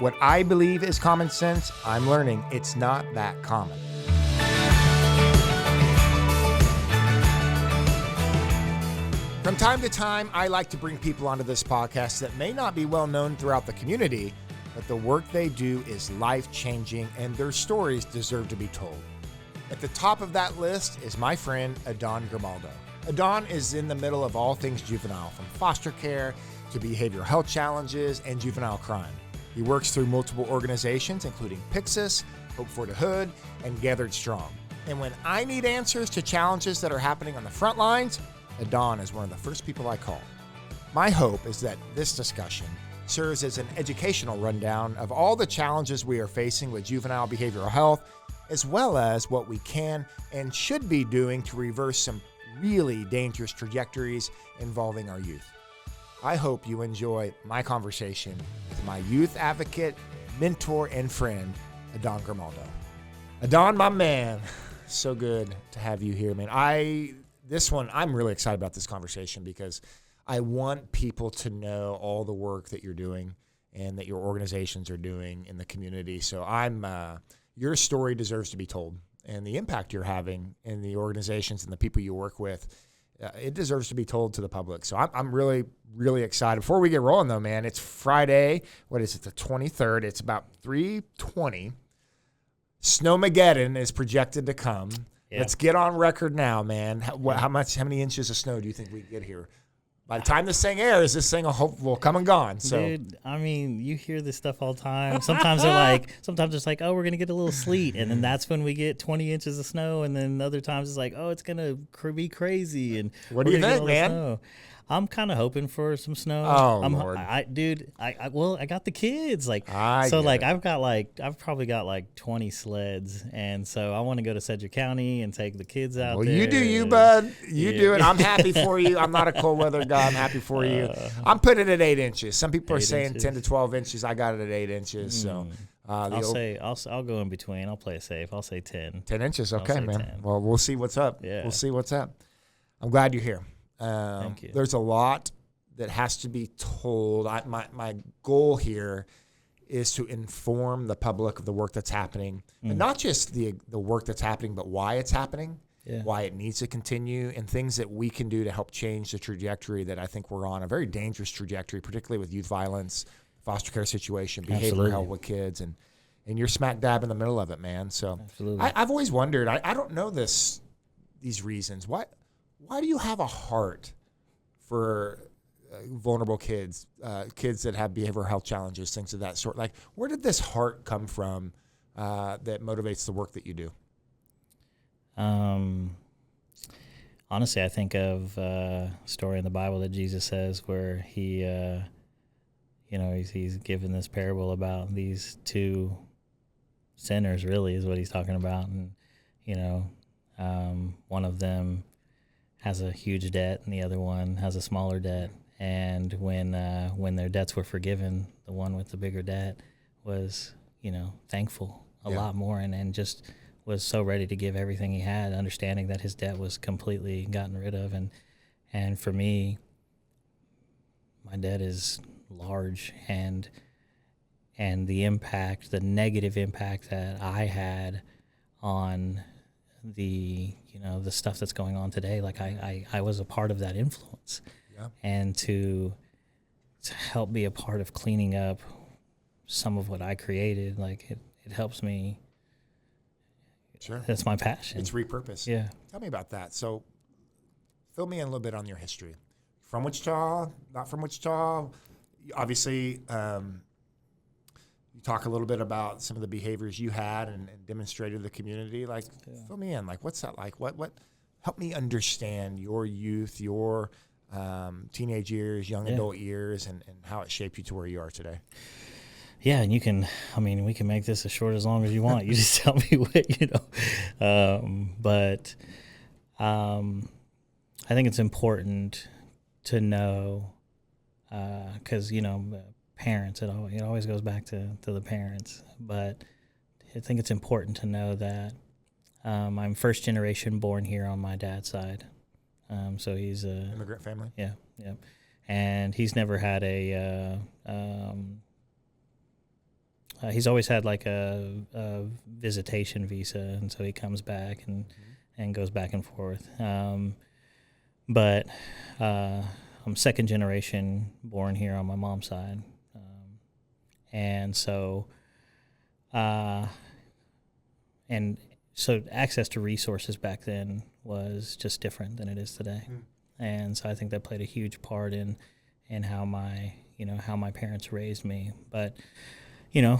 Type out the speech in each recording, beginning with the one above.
What I believe is common sense, I'm learning it's not that common. From time to time, I like to bring people onto this podcast that may not be well known throughout the community, but the work they do is life-changing and their stories deserve to be told. At the top of that list is my friend Adan Grimaldo. Adan is in the middle of all things juvenile, from foster care to behavioral health challenges and juvenile crime. He works through multiple organizations, including Pyxis, Hope for the Hood, and Gathered Strong. And when I need answers to challenges that are happening on the front lines, Adan is one of the first people I call. My hope is that this discussion serves as an educational rundown of all the challenges we are facing with juvenile behavioral health, as well as what we can and should be doing to reverse some really dangerous trajectories involving our youth. I hope you enjoy my conversation with my youth advocate, mentor, and friend, Adan Grimaldo. Adan, my man, so good to have you here, man. I'm really excited about this conversation because I want people to know all the work that you're doing and that your organizations are doing in the community. So your story deserves to be told, and the impact you're having in the organizations and the people you work with, it deserves to be told to the public. So I'm really, really excited. Before we get rolling, though, man, it's Friday. What is it, the 23rd? It's about 3:20. Snowmageddon is projected to come. Yeah. Let's get on record now, man. How many inches of snow do you think we get here? By the time this thing airs, this thing will come and gone. So, dude, I mean, you hear this stuff all the time. Sometimes it's like, oh, we're gonna get a little sleet, and then that's when we get 20 inches of snow, and then other times it's like, oh, it's gonna be crazy. And what do you think, man? I'm kind of hoping for some snow. Oh, Lord. I got the kids. I've probably got 20 sleds, and so I want to go to Sedgwick County and take the kids out there. Well, you do you, bud. You do it. I'm happy for you. I'm not a cold weather guy. I'm happy for you. I'm putting it at 8 inches. Some people are saying 10 to 12 inches. I got it at 8 inches. So I'll go in between. I'll play it safe. I'll say 10. 10 inches. Okay, man. 10. Well, we'll see what's up. Yeah. We'll see what's up. I'm glad you're here. Thank you. There's a lot that has to be told. My goal here is to inform the public of the work that's happening, and not just the work that's happening, but why it's happening, why it needs to continue, and things that we can do to help change the trajectory that I think we're on, a very dangerous trajectory, particularly with youth violence, foster care situation, behavioral health with kids, and you're smack dab in the middle of it, man. So I've always wondered, I don't know these reasons. Why do you have a heart for vulnerable kids, kids that have behavioral health challenges, things of that sort? Like, where did this heart come from that motivates the work that you do? Honestly, I think of a story in the Bible that Jesus says where he, he's given this parable about these two sinners, really, is what he's talking about. And, one of them has a huge debt and the other one has a smaller debt. And when their debts were forgiven, the one with the bigger debt was, thankful a lot more and just was so ready to give everything he had, understanding that his debt was completely gotten rid of. And for me, my debt is large, and the negative impact that I had on the stuff that's going on today, like I was a part of that influence. Yeah. And to help be a part of cleaning up some of what I created, like it helps me. Sure. That's my passion. It's repurposed. Yeah. Tell me about that. So fill me in a little bit on your history. From Wichita, not from Wichita. Obviously, you talk a little bit about some of the behaviors you had and demonstrated to the community. Like, fill me in. Like, what's that like? What? Help me understand your youth, your teenage years, young adult years, and how it shaped you to where you are today. Yeah, and we can make this as short as long as you want. You just tell me what, But I think it's important to know, because, parents, it always goes back to the parents. But I think it's important to know that I'm first generation born here on my dad's side. So he's a immigrant family. Yeah. And he's never had he's always had like a visitation visa, and so he comes back and goes back and forth. But I'm second generation born here on my mom's side, and so and so access to resources back then was just different than it is today, and so I think that played a huge part in how my parents raised me. But dad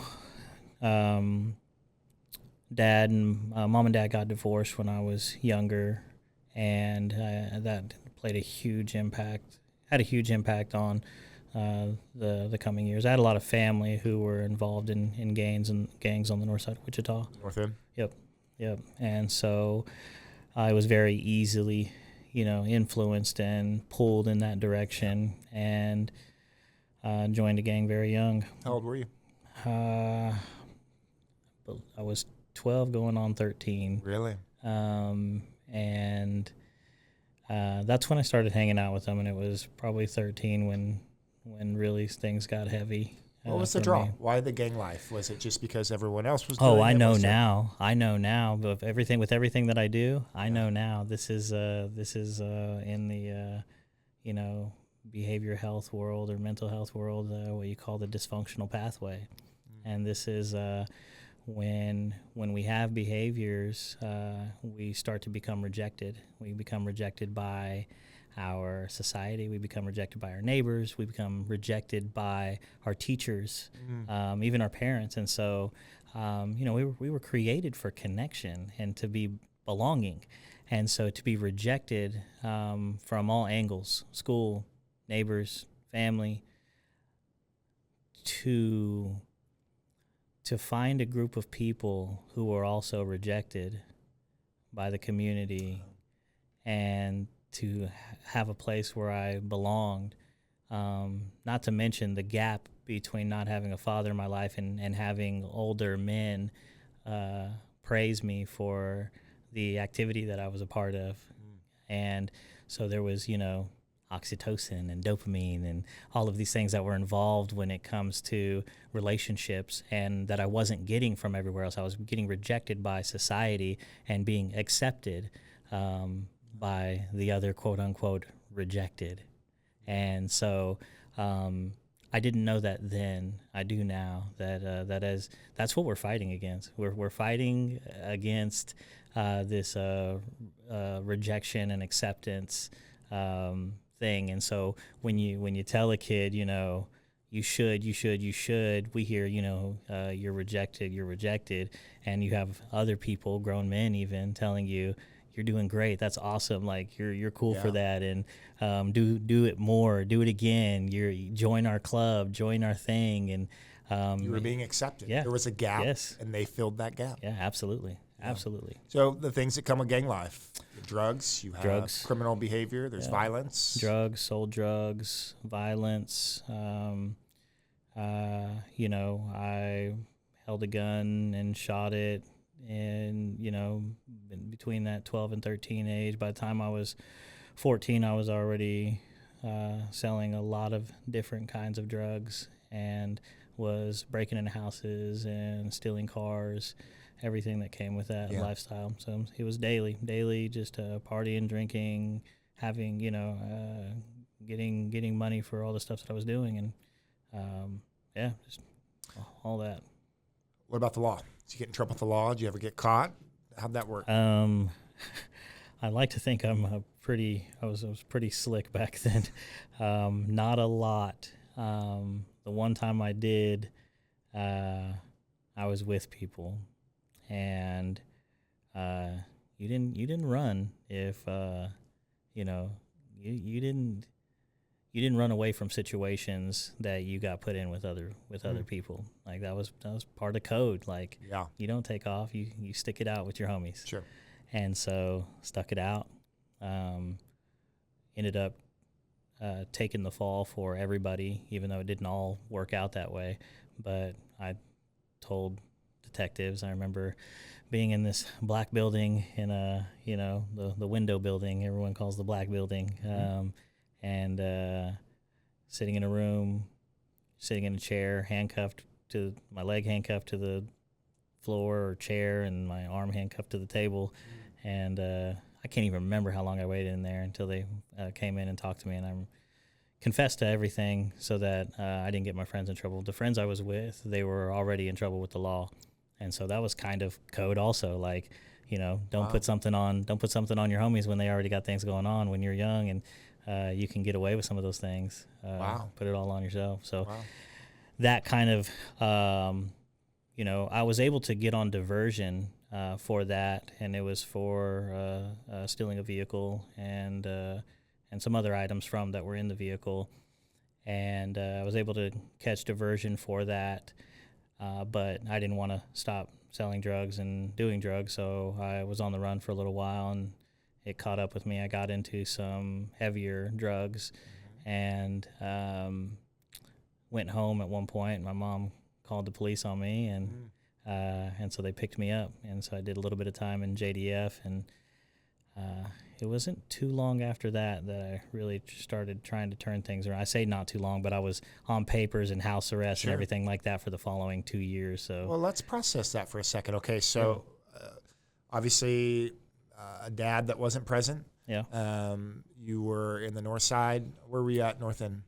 and mom and dad got divorced when I was younger, and that played a huge impact. Had a huge impact on the coming years. I had a lot of family who were involved in gangs on the north side of Wichita. North End. Yep. And so I was very easily, influenced and pulled in that direction, and joined a gang very young. How old were you? I was 12 going on 13. Really? And that's when I started hanging out with them, and it was probably 13 when really things got heavy. What was the draw? Why the gang life? Was it just because everyone else was doing it? I know now. I know now. But with everything that I do, I know now. This is in the behavioral health world or mental health world, what you call the dysfunctional pathway. And this is when we have behaviors, we start to become rejected. We become rejected by our society. We become rejected by our neighbors. We become rejected by our teachers, even our parents. And so, we were created for connection and to be belonging. And so to be rejected from all angles, school, neighbors, family, to find a group of people who are also rejected by the community and to have a place where I belonged, not to mention the gap between not having a father in my life and having older men praise me for the activity that I was a part of. And so there was, oxytocin and dopamine and all of these things that were involved when it comes to relationships, and that I wasn't getting from everywhere else. I was getting rejected by society and being accepted by the other quote unquote rejected. And so I didn't know that then. I do now that's what we're fighting against. We're fighting against this rejection and acceptance thing. And so when you tell a kid, you should, we hear, you're rejected, and you have other people, grown men even, telling you, you're doing great, that's awesome, like you're cool for that, and do it more, do it again, join our club, join our thing. And you were being accepted. Yeah. There was a gap, yes. And they filled that gap. Yeah, absolutely. Absolutely. So the things that come with gang life, drugs, you have criminal behavior, there's violence. Drugs, sold drugs, violence. I held a gun and shot it, and, between that 12 and 13 age. By the time I was 14, I was already selling a lot of different kinds of drugs and was breaking into houses and stealing cars, everything that came with that lifestyle. So it was daily, just partying, drinking, having, getting money for all the stuff that I was doing, and just all that. What about the law? Did you get in trouble with the law? Did you ever get caught? How'd that work? I like to think I was pretty slick back then. Not a lot. The one time I did, I was with people, and you didn't run if you didn't run away from situations that you got put in with other people. Like that was part of code. Like you don't take off, you stick it out with your homies. Sure. And so stuck it out. Ended up taking the fall for everybody, even though it didn't all work out that way. But I told detectives, I remember being in this black building in the window building, everyone calls the black building, and sitting in a room, sitting in a chair, handcuffed to my leg handcuffed to the floor or chair, and my arm handcuffed to the table, and I can't even remember how long I waited in there until they came in and talked to me, and I confessed to everything so that I didn't get my friends in trouble. The friends I was with, they were already in trouble with the law, and so that was kind of code also, like, you know, don't put something on your homies when they already got things going on when you're young, and you can get away with some of those things. Put it all on yourself. So that kind of, you know, I was able to get on diversion for that, and it was for stealing a vehicle and some other items from that were in the vehicle, and I was able to catch diversion for that, but I didn't want to stop selling drugs and doing drugs, so I was on the run for a little while, and it caught up with me. I got into some heavier drugs, and went home at one point. My mom called the police on me, and so they picked me up, and so I did a little bit of time in JDF, and it wasn't too long after that I really started trying to turn things around. I say not too long, but I was on papers and house arrest and everything like that for the following 2 years. So, well, let's process that for a second. Okay, so obviously a dad that wasn't present. Yeah. You were in the north side. Where were you at, north end?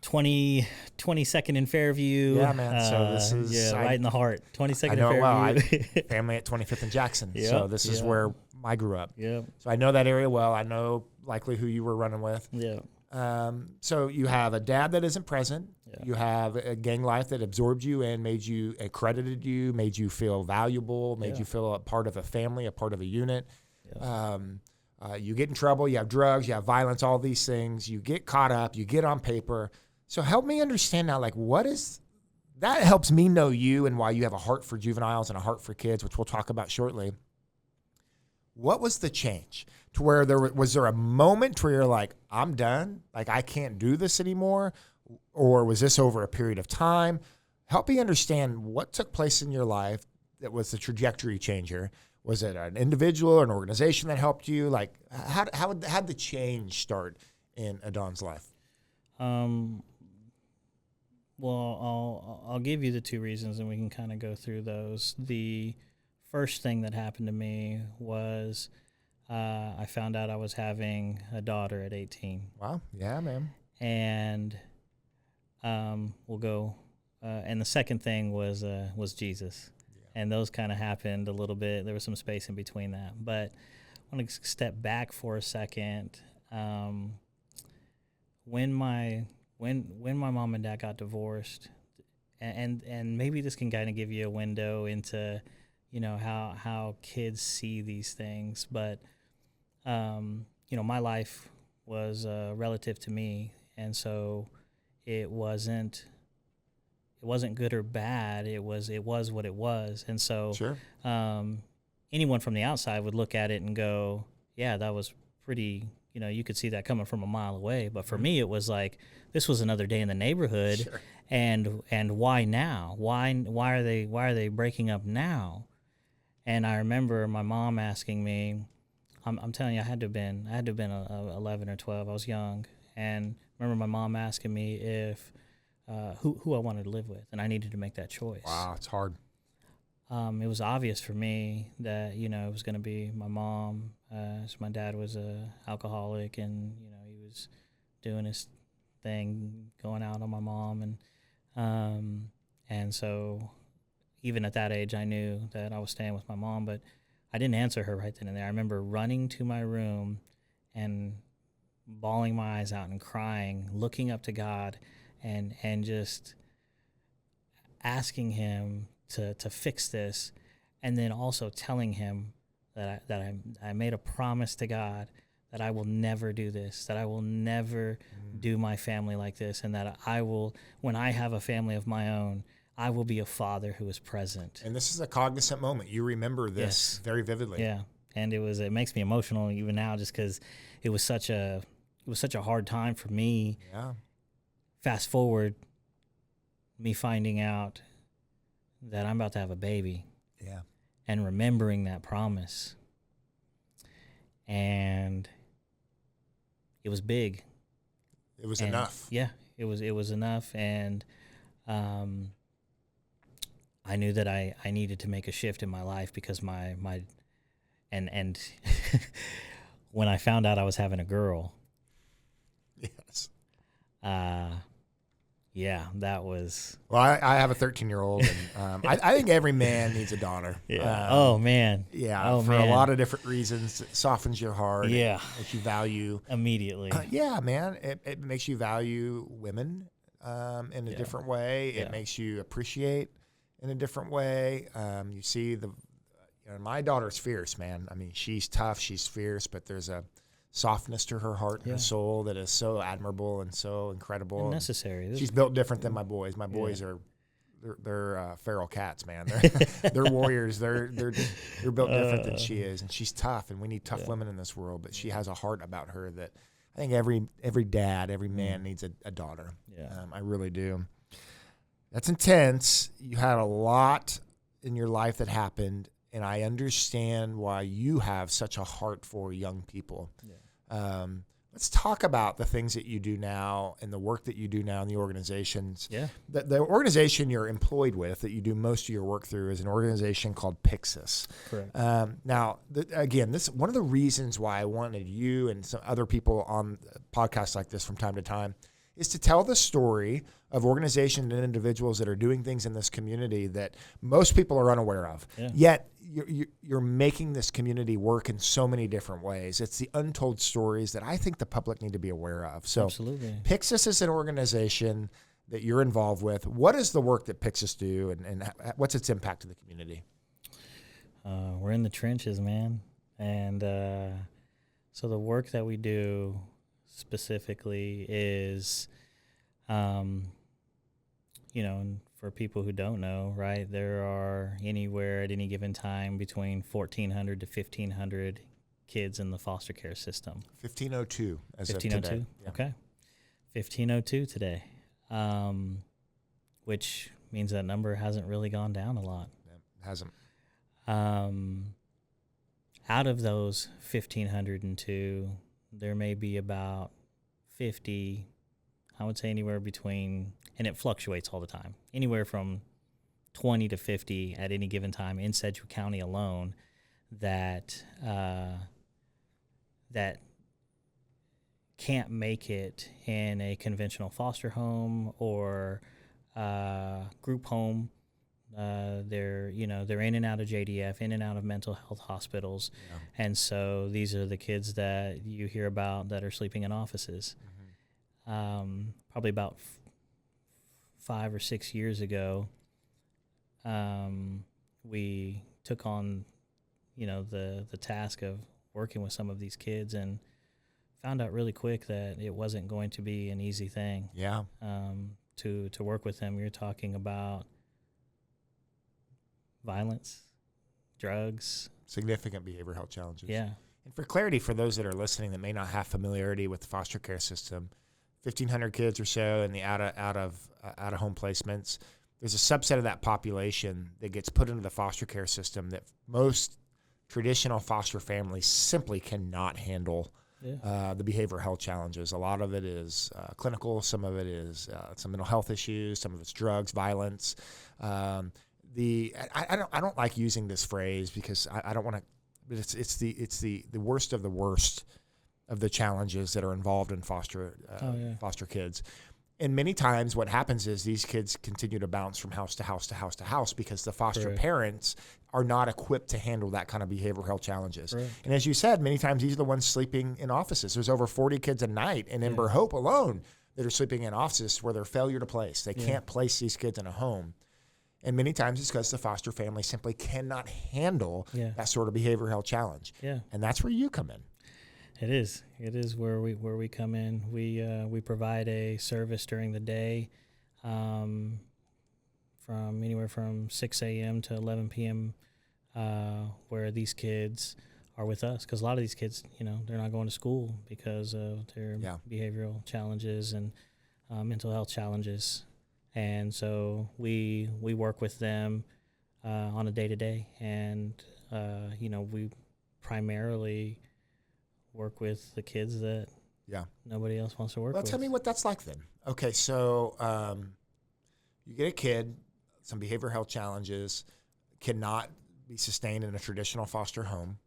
22nd in Fairview. Yeah, man. So this is right in the heart. 22nd I know in Fairview. Well. Family at 25th and Jackson. So this is where I grew up. Yeah. So I know that area well. I know likely who you were running with. Yeah. So you have a dad that isn't present. Yeah. You have a gang life that absorbed you and made you, accredited you, made you feel valuable, made you feel a part of a family, a part of a unit. Yeah. You get in trouble. You have drugs. You have violence. All these things. You get caught up. You get on paper. So help me understand now, like, what is that? Helps me know you and why you have a heart for juveniles and a heart for kids, which we'll talk about shortly. What was the change to where was there a moment where you're like, I'm done, like I can't do this anymore, or was this over a period of time? Help me understand what took place in your life that was the trajectory changer. Was it an individual or an organization that helped you? Like, how did the change start in Adan's life? Well, I'll give you the two reasons, and we can kind of go through those. The first thing that happened to me was I found out I was having a daughter at 18. Wow. Yeah, man. And we'll go. And the second thing was Jesus, and those kind of happened a little bit. There was some space in between that, but I want to step back for a second. When my mom and dad got divorced, and maybe this can kind of give you a window into, you know, how kids see these things, but you know, my life was relative to me, and so it wasn't good or bad. It was what it was, and so anyone from the outside would look at it and go, yeah, that was pretty. You know, you could see that coming from a mile away. But for me, it was like, this was another day in the neighborhood, and why now? Why are they breaking up now? And I remember my mom asking me, I'm telling you, I had to have been 11 or 12. I was young, and I remember my mom asking me if who I wanted to live with, and I needed to make that choice. Wow, it's hard. It was obvious for me that, you know, it was going to be my mom. So my dad was a alcoholic, and, you know, he was doing his thing, going out on my mom, and so even at that age, I knew that I was staying with my mom, but I didn't answer her right then and there. I remember running to my room and bawling my eyes out and crying, looking up to God, and just asking him to fix this, and then also telling him that I made a promise to God that I will never do this, that I will never do my family like this, and that I will, when I have a family of my own, I will be a father who is present. And this is a cognizant moment. You remember this very vividly. Yeah, and it makes me emotional even now, just because it was such a hard time for me. Yeah. Fast forward, me finding out that I'm about to have a baby. Yeah. And remembering that promise. And it was big. It was enough. Yeah, it was enough. And I knew that I needed to make a shift in my life because and when I found out I was having a girl, Yes. Yeah, that was. Well, I have a 13-year-old, and I think every man needs a daughter. Yeah. Oh man. Yeah. Oh, for man. a lot of different reasons, it softens your heart. Yeah. It makes you value Immediately. Yeah, man. It makes you value women in a different way. It makes you appreciate in a different way. You see my daughter's fierce, man. I mean, she's tough, she's fierce, but there's a softness to her heart and her soul that is so admirable and so incredible. And necessary. She's built different than my boys. My boys are they're feral cats, man. They're warriors. They're built different than she is, and she's tough. And we need tough women in this world. But she has a heart about her that I think every dad, every man needs a daughter. Yeah, I really do. That's intense. You had a lot in your life that happened, and I understand why you have such a heart for young people. Yeah. Let's talk about the things that you do now and the work that you do now in the organizations. Yeah. The organization you're employed with that you do most of your work through is an organization called Pyxis. Correct. Now, again, this one of the reasons why I wanted you and some other people on podcasts like this from time to time is to tell the story of organizations and individuals that are doing things in this community that most people are unaware of. Yeah. Yet you're making this community work in so many different ways. It's the untold stories that I think the public need to be aware of. So absolutely. Pyxis is an organization that you're involved with. What is the work that Pyxis do and what's its impact to the community? We're in the trenches, man. And so the work that we do specifically is, and for people who don't know, right, there are anywhere at any given time between 1,400 to 1,500 kids in the foster care system. 1,502 as 1502? of today. Yeah. Okay. 1,502 today, which means that number hasn't really gone down a lot. Yeah, it hasn't. Out of those 1,502, there may be about 50, I would say anywhere between, and it fluctuates all the time, anywhere from 20 to 50 at any given time in Sedgwick County alone that that can't make it in a conventional foster home or group home. They're in and out of JDF, in and out of mental health hospitals, and so these are the kids that you hear about that are sleeping in offices. Probably about 5 or 6 years ago, we took on, the task of working with some of these kids and found out really quick that it wasn't going to be an easy thing. Yeah. To work with them, you're talking about violence, drugs, significant behavioral health challenges. Yeah. And for clarity, for those that are listening that may not have familiarity with the foster care system, 1,500 kids or so in the out of home placements. There's a subset of that population that gets put into the foster care system that most traditional foster families simply cannot handle. Yeah. The behavioral health challenges. A lot of it is clinical. Some of it is some mental health issues. Some of it's drugs, violence. I don't like using this phrase because I don't want to. But it's the worst of the worst of the challenges that are involved in foster kids. And many times what happens is these kids continue to bounce from house to house to house to house because the foster parents are not equipped to handle that kind of behavioral health challenges. Right. And as you said, many times these are the ones sleeping in offices. There's over 40 kids a night in Ember Hope alone that are sleeping in offices where they're failure to place. They can't place these kids in a home. And many times it's because the foster family simply cannot handle that sort of behavioral health challenge. Yeah. And that's where you come in. It is where we come in. We provide a service during the day, from anywhere from 6 a.m. to 11 p.m. Where these kids are with us, because a lot of these kids, they're not going to school because of their behavioral challenges and mental health challenges, and so we work with them on a day-to-day, and we primarily work with the kids that nobody else wants to work with. Tell me what that's like then. Okay, so you get a kid, some behavioral health challenges, cannot be sustained in a traditional foster home.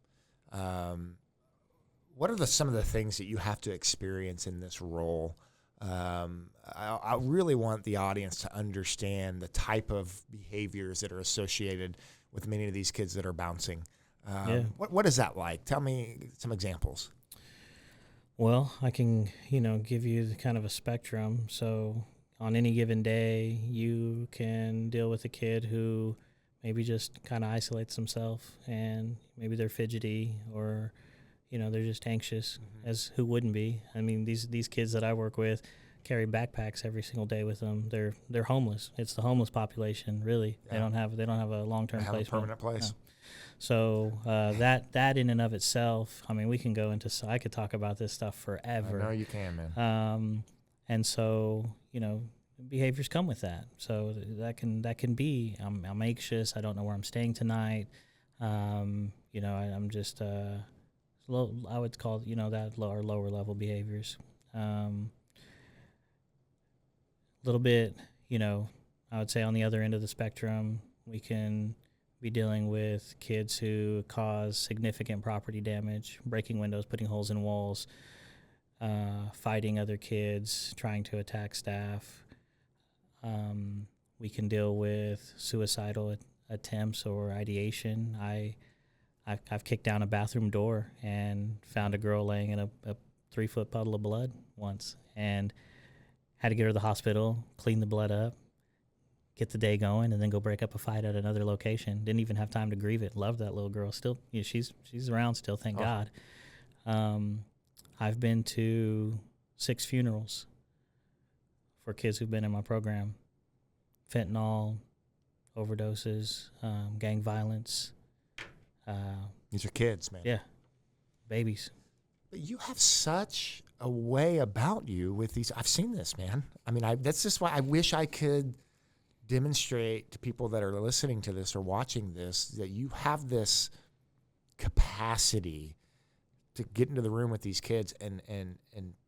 What are some of the things that you have to experience in this role? I really want the audience to understand the type of behaviors that are associated with many of these kids that are bouncing. What is that like? Tell me some examples. Well, I can, give you kind of a spectrum. So on any given day, you can deal with a kid who maybe just kind of isolates themselves, and maybe they're fidgety, or, they're just anxious, as who wouldn't be. I mean, these kids that I work with carry backpacks every single day with them. They're homeless. It's the homeless population, really. Yeah. They don't have a long-term placement. A permanent place. No. So that in and of itself, I mean, we can go into. I could talk about this stuff forever. I know you can, man. And so behaviors come with that. So that can be I'm anxious. I don't know where I'm staying tonight. I'm just low. I would call that lower level behaviors. Little bit, I would say on the other end of the spectrum, we can be dealing with kids who cause significant property damage, breaking windows, putting holes in walls, fighting other kids, trying to attack staff. We can deal with suicidal attempts or ideation. I've kicked down a bathroom door and found a girl laying in a 3-foot puddle of blood once, and had to get her to the hospital, clean the blood up, get the day going, and then go break up a fight at another location. Didn't even have time to grieve it. Loved that little girl. Still, she's around still, thank God. I've been to 6 funerals for kids who've been in my program. Fentanyl, overdoses, gang violence. These are kids, man. Yeah, babies. But you have such a way about you with these. I've seen this, man. I mean, that's just why I wish I could demonstrate to people that are listening to this or watching this that you have this capacity to get into the room with these kids and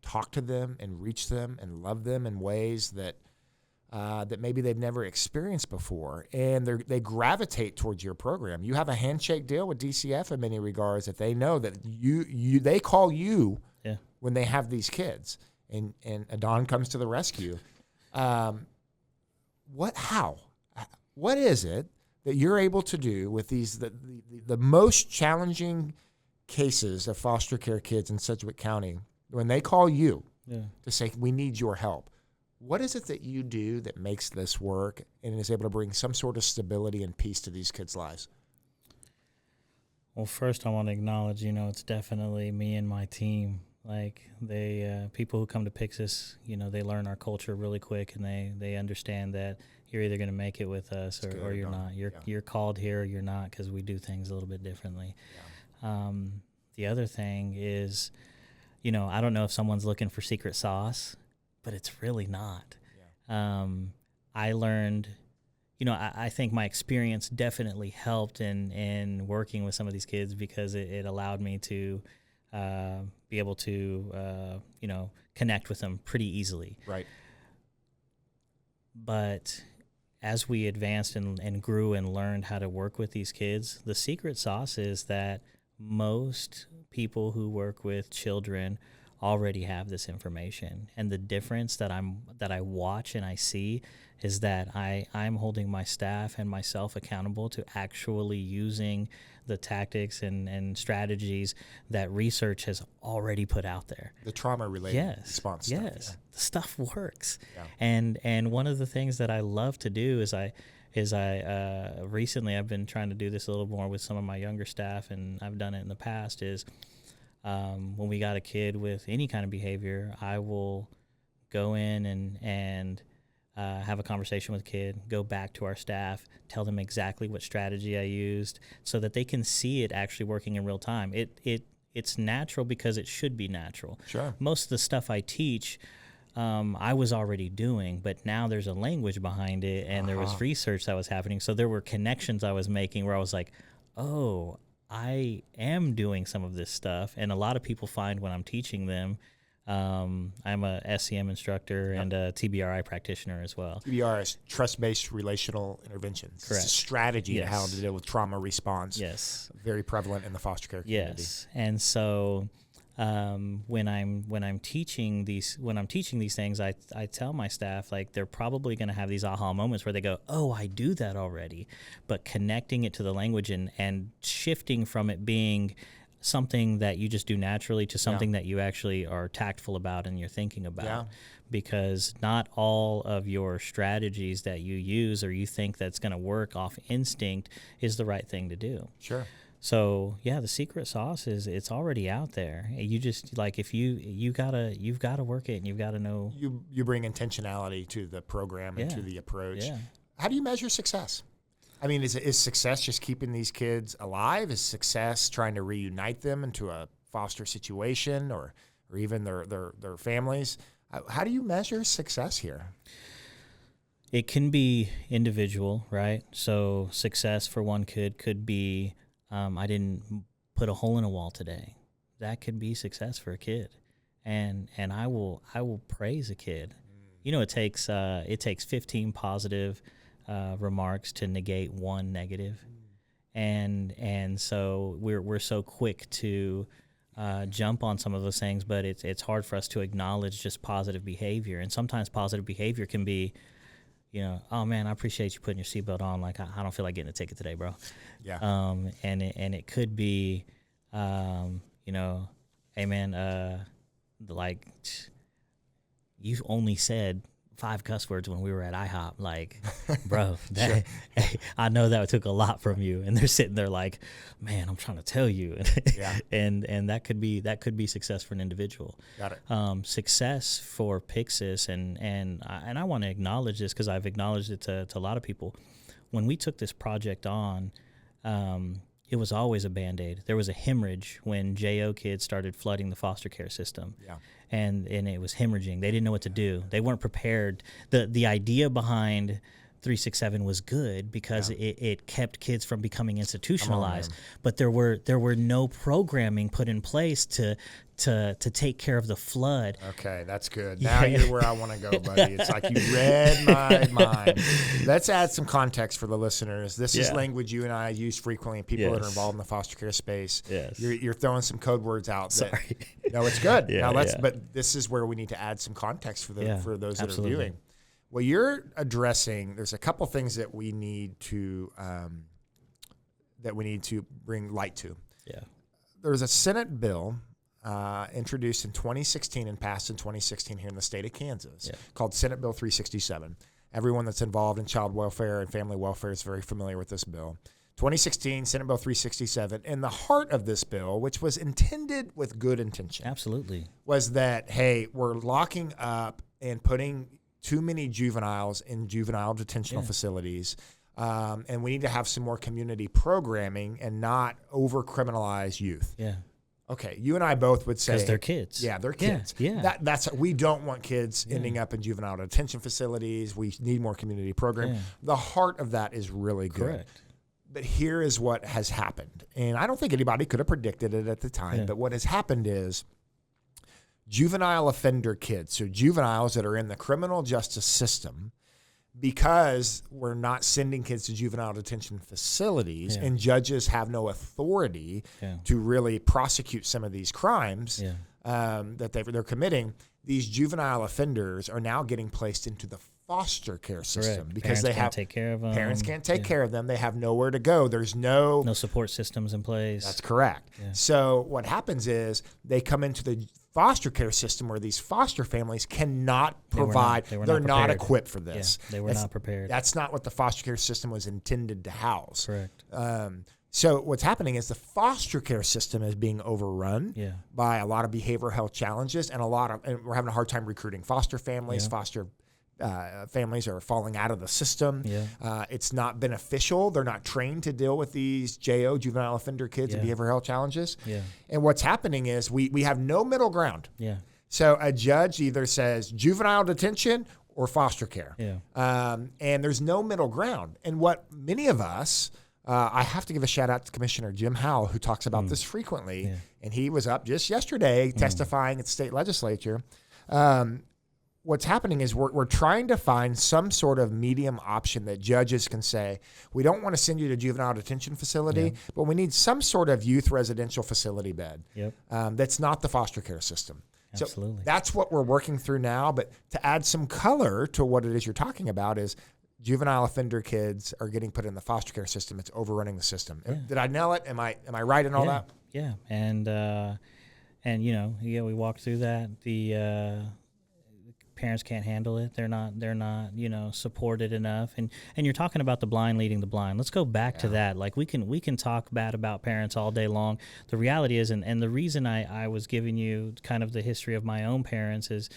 talk to them and reach them and love them in ways that that maybe they've never experienced before, and they gravitate towards your program. You have a handshake deal with DCF in many regards that they know that they call you when they have these kids, and Adan comes to the rescue. What is it that you're able to do with these the most challenging cases of foster care kids in Sedgwick County when they call you to say, we need your help? What is it that you do that makes this work and is able to bring some sort of stability and peace to these kids' lives? Well, first I want to acknowledge, it's definitely me and my team. Like people who come to Pyxis, they learn our culture really quick, and they understand that you're either going to make it with us or you're not. You're called here or you're not, because we do things a little bit differently. Yeah. The other thing is, I don't know if someone's looking for secret sauce, but it's really not. Yeah. I learned, I think my experience definitely helped in working with some of these kids, because it allowed me to be able to, connect with them pretty easily. Right. But as we advanced and grew and learned how to work with these kids, the secret sauce is that most people who work with children already have this information, and the difference that I watch and I see is that I'm holding my staff and myself accountable to actually using the tactics and strategies that research has already put out there. The trauma-related response stuff. Yes, yeah. The stuff works. Yeah. And one of the things that I love to do is recently I've been trying to do this a little more with some of my younger staff, and I've done it in the past, is when we got a kid with any kind of behavior, I will go in and have a conversation with the kid, go back to our staff, tell them exactly what strategy I used, so that they can see it actually working in real time. It's natural because it should be natural. Sure. Most of the stuff I teach, I was already doing, but now there's a language behind it, and there was research that was happening. So there were connections I was making where I was like, oh, I am doing some of this stuff. And a lot of people find when I'm teaching them, I'm a SCM instructor and a TBRI practitioner as well. TBR is trust-based relational interventions. Correct. It's a strategy Yes. to how to deal with trauma response. Yes. Very prevalent in the foster care community. Yes. And so when I'm teaching these things, I tell my staff, like, they're probably going to have these aha moments where they go, oh, I do that already. But connecting it to the language and shifting from it being something that you just do naturally to something that you actually are tactful about and you're thinking about. Yeah. Because not all of your strategies that you use or you think that's going to work off instinct is the right thing to do. Sure. So yeah, the secret sauce is it's already out there. You just, like, if you've got to work it and you've got to know. You bring intentionality to the program and to the approach. Yeah. How do you measure success? I mean, is success just keeping these kids alive? Is success trying to reunite them into a foster situation or even their families? How do you measure success here? It can be individual, right? So success for one kid could be, I didn't put a hole in a wall today. That could be success for a kid. And I will praise a kid. You know, it takes 15 positive remarks to negate one negative. And so we're so quick to jump on some of those things, but it's hard for us to acknowledge just positive behavior. And sometimes positive behavior can be, you know, oh man, I appreciate you putting your seatbelt on. Like, I don't feel like getting a ticket today, bro. Yeah. And it could be, you know, hey man, like, you only said 5 cuss words when we were at IHOP. Like, bro, that, hey, I know that took a lot from you. And they're sitting there like, man, I'm trying to tell you. Yeah. and that could be success for an individual. Got it. Success for Pyxis, and I want to acknowledge this because I've acknowledged it to a lot of people. When we took this project on, it was always a Band-Aid. There was a hemorrhage when JO kids started flooding the foster care system. Yeah. And it was hemorrhaging. They didn't know what to do. They weren't prepared. The idea behind 367 was good because it kept kids from becoming institutionalized. But there were no programming put in place to take care of the flood. Okay, that's good. Now you're where I want to go, buddy. It's like you read my mind. Let's add some context for the listeners. This is language you and I use frequently. People that are involved in the foster care space. Yes. You're throwing some code words out. Sorry. No, it's good. Yeah, But this is where we need to add some context for those that absolutely. are viewing. Well, you're addressing. There's a couple things that we need to bring light to. Yeah. There's a Senate bill introduced in 2016 and passed in 2016 here in the state of Kansas called Senate Bill 367. Everyone that's involved in child welfare and family welfare is very familiar with this bill. 2016, Senate Bill 367. And the heart of this bill, which was intended with good intention, Absolutely. was that, hey, we're locking up and putting too many juveniles in juvenile detention facilities. And we need to have some more community programming and not over-criminalize youth. Yeah. Okay, you and I both would say... Because they're kids. Yeah, they're kids. Yeah. We don't want kids ending up in juvenile detention facilities. We need more community programming. Yeah. The heart of that is really good. Correct. But here is what has happened. And I don't think anybody could have predicted it at the time. But what has happened is juvenile offender kids, so juveniles that are in the criminal justice system, because we're not sending kids to juvenile detention facilities and judges have no authority to really prosecute some of these crimes that they're committing, these juvenile offenders are now getting placed into the foster care system because parents can't take care of them. Parents can't take care of them. They have nowhere to go. There's no support systems in place. That's correct. Yeah. So what happens is they come into the foster care system where these foster families cannot provide. They're not equipped for this. Yeah, they were not prepared. That's not what the foster care system was intended to house. Correct. So what's happening is the foster care system is being overrun by a lot of behavioral health challenges and we're having a hard time recruiting foster families. Foster families are falling out of the system. It's not beneficial. They're not trained to deal with these JO, juvenile offender kids, and behavioral health challenges. And what's happening is we have no middle ground. So a judge either says juvenile detention or foster care. And there's no middle ground. And what many of us I have to give a shout out to Commissioner Jim Howell, who talks about this frequently. Yeah. And he was up just yesterday testifying at the state legislature. What's happening is we're trying to find some sort of medium option that judges can say, we don't want to send you to juvenile detention facility, but we need some sort of youth residential facility bed that's not the foster care system. Absolutely. So that's what we're working through now. But to add some color to what it is you're talking about is juvenile offender kids are getting put in the foster care system. It's overrunning the system. Yeah. Did I nail it? Am I right in all that? Yeah. And we walked through that. The parents can't handle it. They're not supported enough. And you're talking about the blind leading the blind. Let's go back to that. Like we can talk bad about parents all day long. The reality is, and the reason I was giving you kind of the history of my own parents is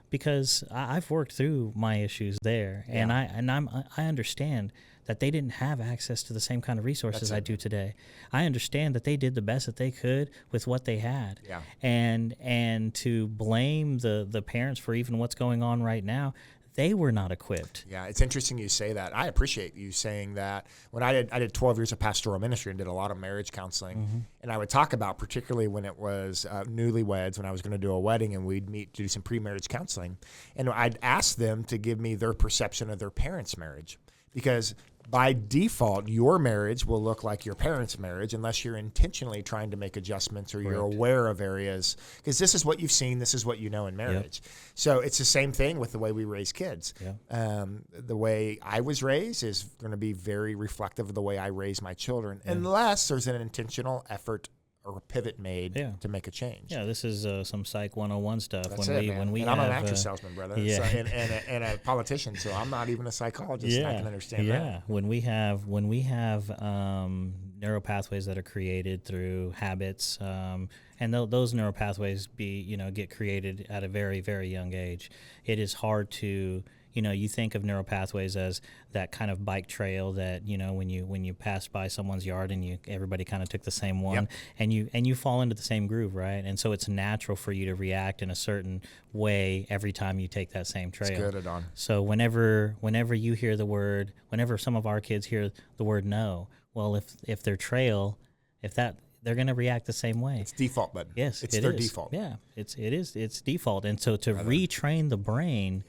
because I've worked through my issues there, and I understand that they didn't have access to the same kind of resources I do today. I understand that they did the best that they could with what they had. Yeah. And to blame the parents for even what's going on right now, they were not equipped. Yeah, it's interesting you say that. I appreciate you saying that. When I did 12 years of pastoral ministry and did a lot of marriage counseling, and I would talk about, particularly when it was newlyweds, when I was going to do a wedding and we'd meet to do some pre-marriage counseling, and I'd ask them to give me their perception of their parents' marriage, because by default, your marriage will look like your parents' marriage unless you're intentionally trying to make adjustments or you're aware of areas, because this is what you've seen, this is what you know in marriage. So it's the same thing with the way we raise kids. The way I was raised is going to be very reflective of the way I raise my children, unless there's an intentional effort or a pivot made to make a change. Yeah, this is some Psych 101 stuff. That's when we I'm a mattress salesman, brother, and a politician, so I'm not even a psychologist. And I can understand that. When we have neural pathways that are created through habits, and those neural pathways get created at a very, very young age. It is hard to. You think of neural pathways as that kind of bike trail that when you pass by someone's yard and everybody kind of took the same one, and you fall into the same groove, right? And so it's natural for you to react in a certain way every time you take that same trail. It's good, Adan. So whenever you hear the word, whenever some of our kids hear the word no, well, if their trail, they're going to react the same way. It's default, bud. Yes, it's their default. Yeah, it's default, and so to retrain the brain.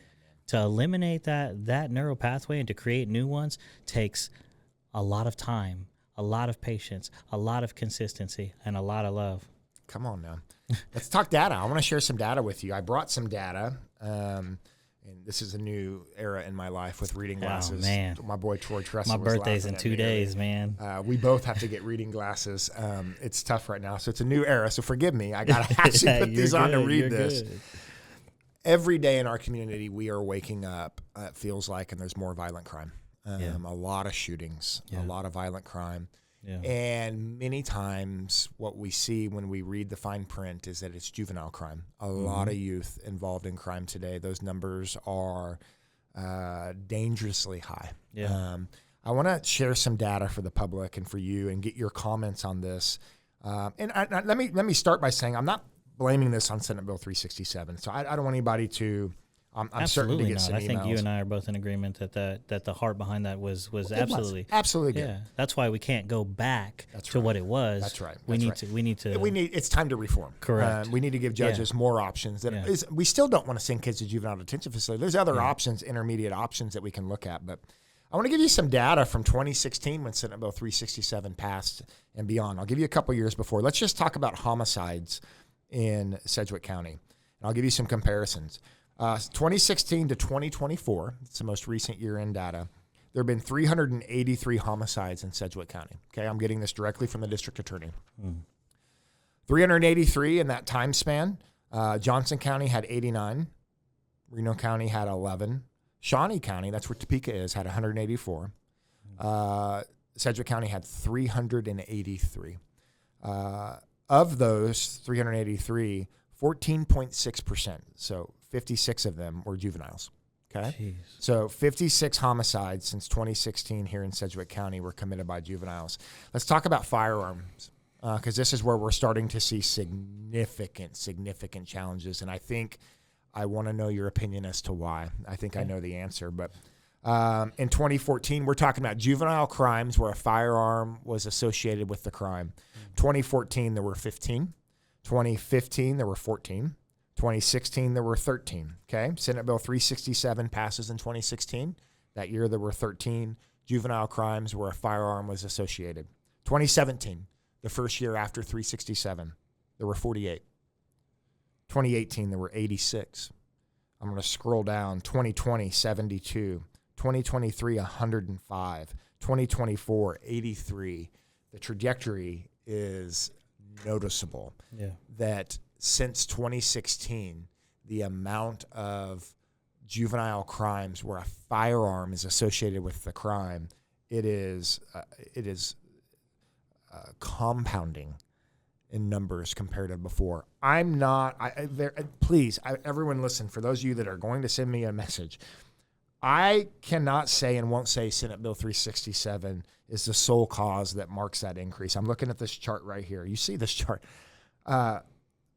To eliminate that neural pathway and to create new ones takes a lot of time, a lot of patience, a lot of consistency, and a lot of love. Come on now. Let's talk data. I want to share some data with you. I brought some data, and this is a new era in my life with reading glasses. Oh, man. My boy Troy Tressel My birthday's in 2 days, man. We both have to get reading glasses. It's tough right now, so it's a new era, so forgive me. I got to actually put these on to read this. Good. Every day in our community, we are waking up, it feels like, and there's more violent crime. A lot of shootings, a lot of violent crime. Yeah. And many times what we see when we read the fine print is that it's juvenile crime. A lot of youth involved in crime today. Those numbers are dangerously high. Yeah. I want to share some data for the public and for you and get your comments on this. Let me start by saying I'm not blaming this on Senate Bill 367. So I don't want anybody to. I'm certain to get some emails. I think you and I are both in agreement that the heart behind that was absolutely good. Yeah, that's why we can't go back to what it was. That's right. We need to. It's time to reform. Correct. We need to give judges more options. We still don't want to send kids to juvenile detention facility. There's other options, intermediate options that we can look at. But I want to give you some data from 2016 when Senate Bill 367 passed and beyond. I'll give you a couple years before. Let's just talk about homicides in Sedgwick County. And I'll give you some comparisons. 2016 to 2024, it's the most recent year-end data, there have been 383 homicides in Sedgwick County. Okay, I'm getting this directly from the district attorney. 383 in that time span. Johnson County had 89. Reno County had 11. Shawnee County, that's where Topeka is, had 184. Sedgwick County had 383. Of those 383, 14.6%, so 56 of them were juveniles. Okay? Jeez. So 56 homicides since 2016 here in Sedgwick County were committed by juveniles. Let's talk about firearms, because this is where we're starting to see significant challenges, and I think I want to know your opinion as to why. I think I know the answer, but In 2014, we're talking about juvenile crimes where a firearm was associated with the crime. 2014, there were 15. 2015, there were 14. 2016, there were 13. Okay, Senate Bill 367 passes in 2016. That year, there were 13 juvenile crimes where a firearm was associated. 2017, the first year after 367, there were 48. 2018, there were 86. I'm going to scroll down. 2020, 72. 2023, 105. 2024, 83. The trajectory is noticeable. Yeah. That since 2016, the amount of juvenile crimes where a firearm is associated with the crime, it is compounding in numbers compared to before. Please, everyone listen, for those of you that are going to send me a message, I cannot say and won't say Senate Bill 367 is the sole cause that marks that increase. I'm looking at this chart right here. You see this chart.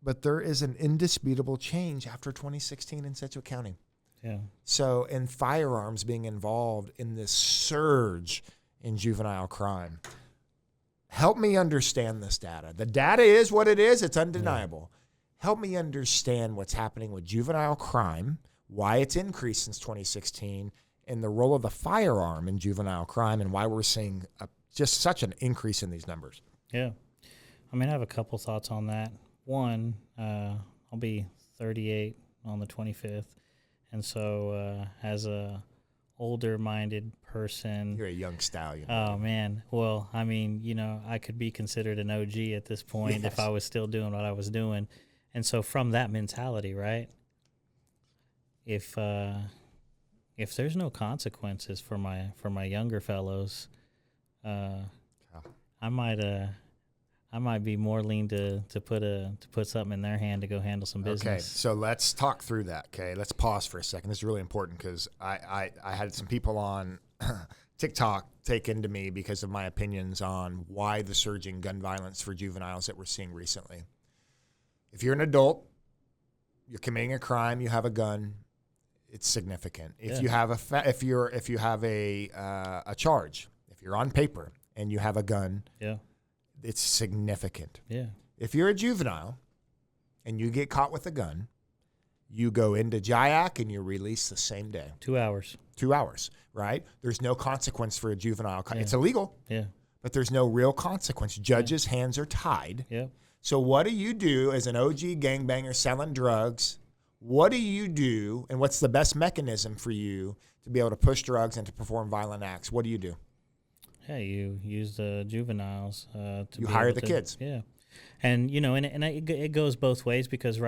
But there is an indisputable change after 2016 in Sedgwick County. Yeah. So, in firearms being involved in this surge in juvenile crime. Help me understand this data. The data is what it is. It's undeniable. Yeah. Help me understand what's happening with juvenile crime, why it's increased since 2016, and the role of the firearm in juvenile crime, and why we're seeing just such an increase in these numbers. Yeah. I mean, I have a couple thoughts on that. One, I'll be 38 on the 25th. And so as a older-minded person. You're a young stallion. Oh, man. Well, I mean, I could be considered an OG at this point if I was still doing what I was doing. And so from that mentality, right, if there's no consequences for my younger fellows, I might be more lean to put something in their hand to go handle some business. Okay, so let's talk through that. Okay, let's pause for a second. This is really important because I had some people on TikTok take into me because of my opinions on why the surging gun violence for juveniles that we're seeing recently. If you're an adult, you're committing a crime, you have a gun, it's significant. If you have if you have a charge, if you're on paper and you have a gun, it's significant. Yeah. If you're a juvenile and you get caught with a gun, you go into JIAC and you're released the same day. 2 hours. 2 hours, right? There's no consequence for a juvenile. It's illegal. Yeah. But there's no real consequence. Judges' hands are tied. Yeah. So what do you do as an OG gangbanger selling drugs? What do you do, and what's the best mechanism for you to be able to push drugs and to perform violent acts? What do you do? Yeah, you use the juveniles to you hire the kids. Yeah, and it goes both ways because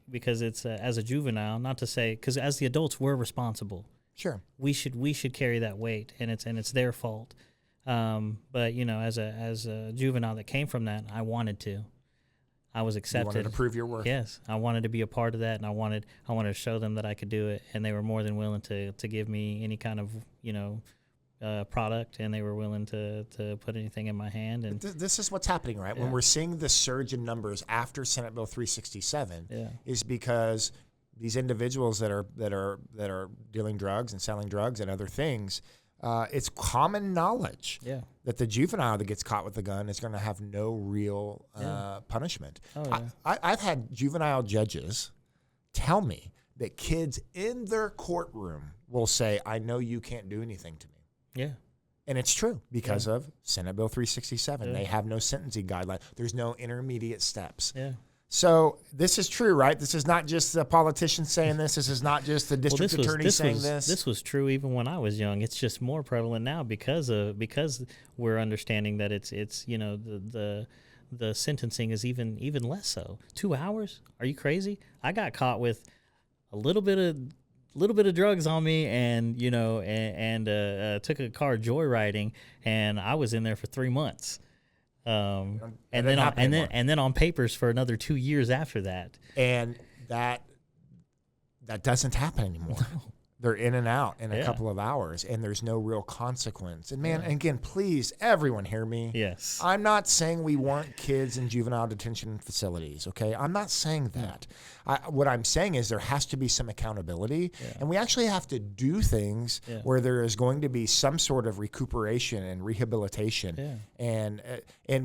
because it's as a juvenile, not to say because as the adults we're responsible. Sure, we should carry that weight, and it's their fault. But as a juvenile that came from that, I wanted to. I was accepted. You wanted to prove your worth. Yes, I wanted to be a part of that, and I wanted to show them that I could do it, and they were more than willing to give me any kind of product, and they were willing to put anything in my hand. And this is what's happening, right? When we're seeing this surge in numbers after Senate Bill 367, is because these individuals that are dealing drugs and selling drugs and other things. It's common knowledge that the juvenile that gets caught with a gun is going to have no real punishment. Oh, yeah. I've had juvenile judges tell me that kids in their courtroom will say, I know you can't do anything to me. Yeah. And it's true because of Senate Bill 367. They have no sentencing guideline. There's no intermediate steps. Yeah. So this is true, right? This is not just the politicians saying this. This is not just the district attorney saying this. This was true even when I was young. It's just more prevalent now because we're understanding that it's the sentencing is even less so. 2 hours? Are you crazy? I got caught with a little bit of drugs on me, and took a car joyriding, and I was in there for 3 months. And then on papers for another 2 years after that. And that doesn't happen anymore. They're in and out in a Yeah. couple of hours, and there's no real consequence. And man, again, please, everyone hear me. Yes. I'm not saying we want kids in juvenile detention facilities, okay? I'm not saying that. What I'm saying is there has to be some accountability, and we actually have to do things where there is going to be some sort of recuperation and rehabilitation. And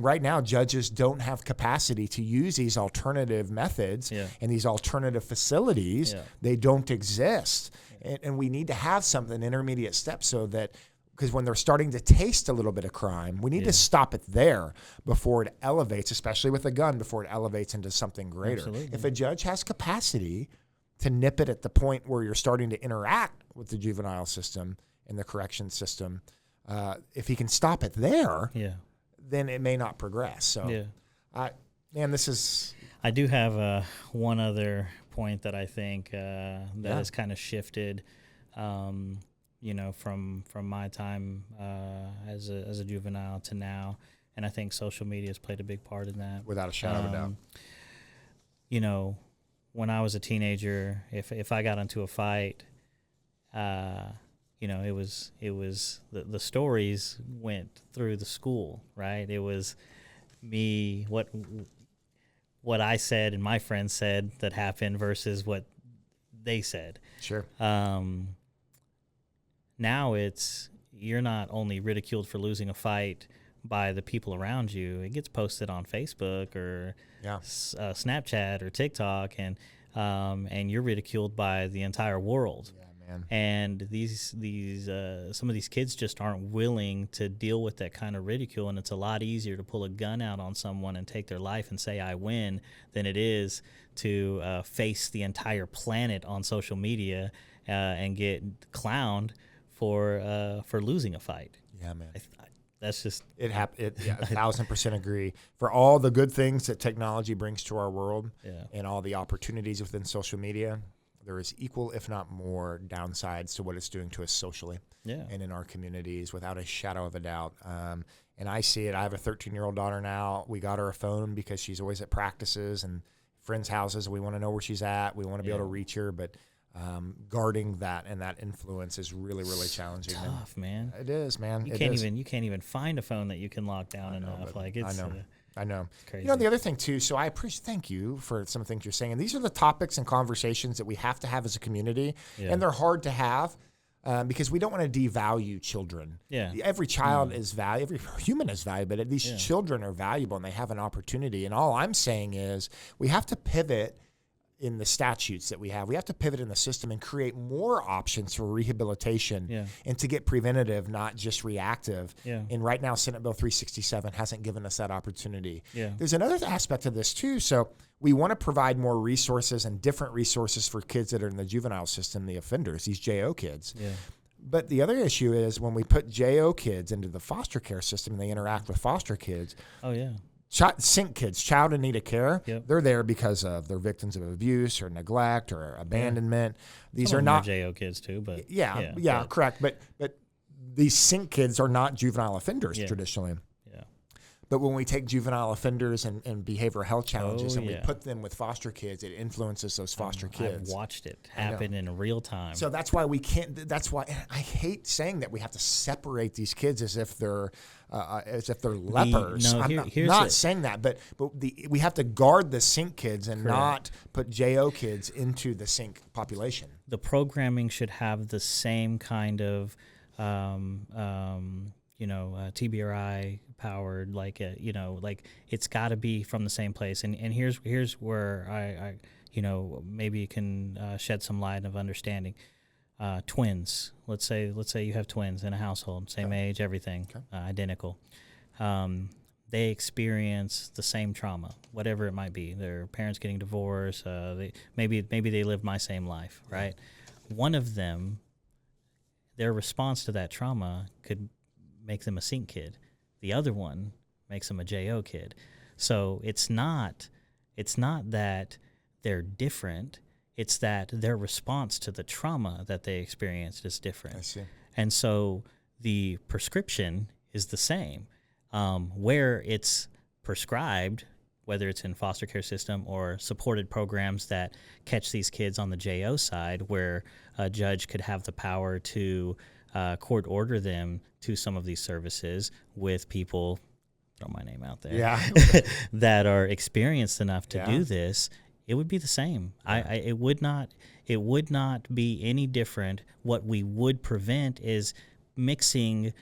right now, judges don't have capacity to use these alternative methods and these alternative facilities. They don't exist. And we need to have something, intermediate steps, so that, because when they're starting to taste a little bit of crime, we need to stop it there before it elevates, especially with a gun, before it elevates into something greater. Absolutely. If a judge has capacity to nip it at the point where you're starting to interact with the juvenile system and the correction system, if he can stop it there, then it may not progress. So, this is... I do have one other point that I think that has kind of shifted, from my time as a juvenile to now, and I think social media has played a big part in that. Without a shadow of a doubt. When I was a teenager, if I got into a fight, it was the stories went through the school, right? It was me, what I said and my friends said that happened versus what they said. Sure. Now you're not only ridiculed for losing a fight by the people around you, it gets posted on Facebook or Snapchat or TikTok, and you're ridiculed by the entire world. And these some of these kids just aren't willing to deal with that kind of ridicule, and it's a lot easier to pull a gun out on someone and take their life and say I win than it is to face the entire planet on social media and get clowned for losing a fight. Yeah, man. That's just it. 1,000% agree. For all the good things that technology brings to our world, and all the opportunities within social media, there is equal, if not more, downsides to what it's doing to us socially and in our communities, without a shadow of a doubt. And I see it. I have a 13-year-old daughter now. We got her a phone because she's always at practices and friends' houses. We want to know where she's at. We want to be able to reach her, but guarding that and that influence is really, really challenging. It's tough, man. It is, man. You can't even find a phone that you can lock down enough. I know. It's crazy. The other thing too, so I appreciate, thank you for some of the things you're saying. And these are the topics and conversations that we have to have as a community. And they're hard to have because we don't want to devalue children. Every child is valuable. Every human is valuable, but these children are valuable and they have an opportunity. And all I'm saying is we have to pivot in the statutes that we have. We have to pivot in the system and create more options for rehabilitation and to get preventative, not just reactive. And right now, Senate Bill 367 hasn't given us that opportunity. There's another aspect of this too. So we want to provide more resources and different resources for kids that are in the juvenile system, the offenders, these JO kids. But the other issue is when we put JO kids into the foster care system and they interact with foster kids. SINC kids, child in need of care, they're there because of they're victims of abuse or neglect or abandonment. These are not JO kids too, but correct. But these SINC kids are not juvenile offenders traditionally. But when we take juvenile offenders and behavioral health challenges and we put them with foster kids, it influences those foster kids. I've watched it happen in real time. So that's why we can't. That's why I hate saying that we have to separate these kids as if they're lepers. I'm not saying that, but we have to guard the SINC kids and not put JO kids into the SINC population. The programming should have the same kind of TBRI powered, like it's got to be from the same place. And here's where I maybe you can shed some light of understanding. Twins. Let's say you have twins in a household, same age, everything, identical. They experience the same trauma, whatever it might be. Their parents getting divorced. Maybe they lived my same life, right? One of them, their response to that trauma could make them a SINC kid. The other one makes them a JO kid. So it's not that they're different. It's that their response to the trauma that they experienced is different. I see. And so the prescription is the same. Where it's prescribed, whether it's in foster care system or supported programs that catch these kids on the JO side, where a judge could have the power to court order them to some of these services with people, throw my name out there, that are experienced enough to do this. It would be the same. It would not be any different. What we would prevent is mixing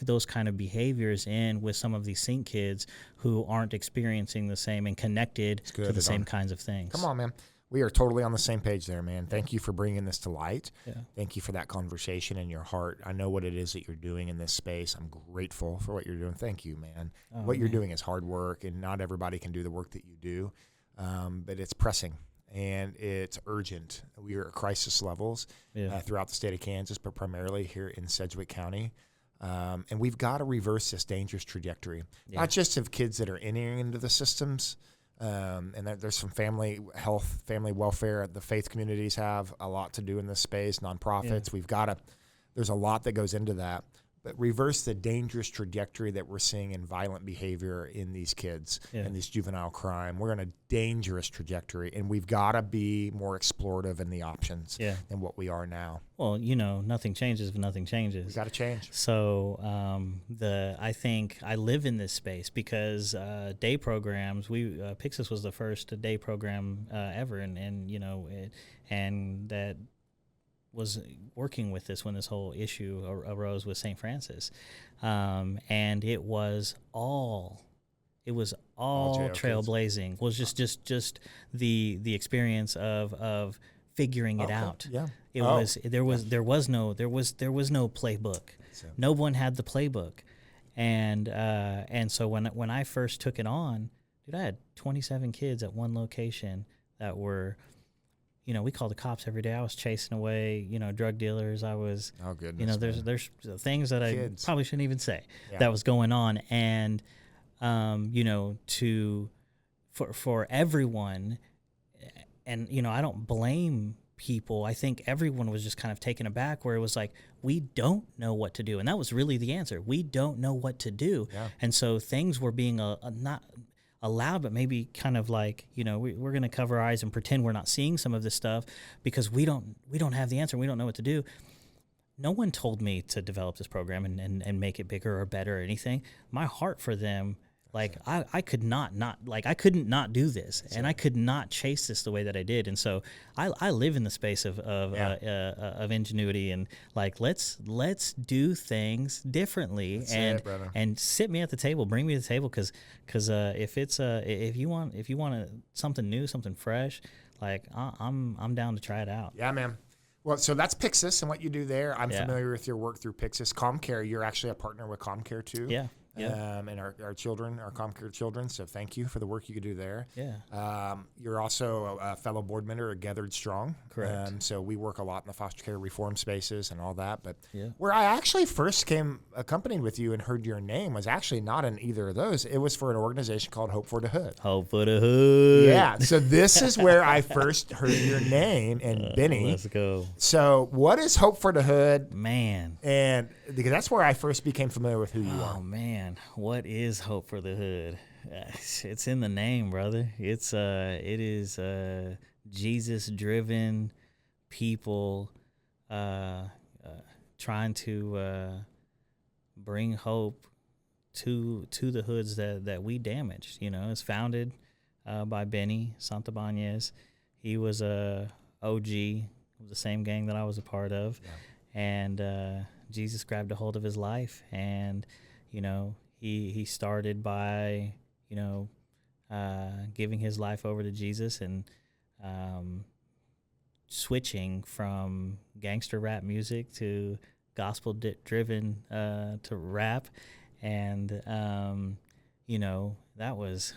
those kind of behaviors in with some of these sync kids who aren't experiencing the same and connected to the same kinds of things. Come on, man. We are totally on the same page there, man. Thank you for bringing this to light. Yeah. Thank you for that conversation in your heart. I know what it is that you're doing in this space. I'm grateful for what you're doing. Thank you, man. What you're doing is hard work, and not everybody can do the work that you do, but it's pressing and it's urgent. We are at crisis levels throughout the state of Kansas, but primarily here in Sedgwick County. And we've got to reverse this dangerous trajectory, not just of kids that are entering into the systems, and there's some family health, family welfare. The faith communities have a lot to do in this space, nonprofits. There's a lot that goes into that. But reverse the dangerous trajectory that we're seeing in violent behavior in these kids and this juvenile crime. We're in a dangerous trajectory, and we've got to be more explorative in the options than what we are now. Well, nothing changes if nothing changes. We've got to change. So I think I live in this space because day programs. Pyxis was the first day program ever, and that was working with this when this whole issue arose with St. Francis, and it was all trailblazing. It was just the experience of figuring it out. Yeah, there was no playbook. So. No one had the playbook, and so when I first took it on, dude, I had 27 kids at one location that were. We called the cops every day. I was chasing away, drug dealers. I was, there's things that kids. I probably shouldn't even say that was going on. And, for everyone, and, I don't blame people. I think everyone was just kind of taken aback where it was like, we don't know what to do. And that was really the answer. We don't know what to do. Yeah. And so things were being not allowed, but maybe kind of like, we're going to cover our eyes and pretend we're not seeing some of this stuff because we don't have the answer. We don't know what to do. No one told me to develop this program and make it bigger or better or anything. My heart for them, like I could I couldn't not do this, and I could not chase this the way that I did. And so I live in the space of ingenuity and like let's do things differently. And sit me at the table, bring me to the table, because if you want something new, something fresh, like I'm down to try it out. Yeah, man. Well, so that's Pyxis and what you do there. I'm familiar with your work through Pyxis. ComCare, you're actually a partner with ComCare too. Yeah. And our children, our ComCare children. So thank you for the work you do there. Yeah. You're also a fellow board member at Gathered Strong. Correct. So we work a lot in the foster care reform spaces and all that. But where I actually first came accompanied with you and heard your name was actually not in either of those. It was for an organization called Hope for the Hood. Hope for the Hood. Yeah. So this is where I first heard your name and Benny. Let's go. So what is Hope for the Hood? Man. And because that's where I first became familiar with who you are. Oh, man. What is Hope for the Hood? It's in the name, brother. It is Jesus-driven people trying to bring hope to the hoods that we damaged. It's founded by Benny Santabanez. He was a OG of the same gang that I was a part of, and Jesus grabbed a hold of his life, and he started by giving his life over to Jesus and switching from gangster rap music to gospel driven to rap, and that was,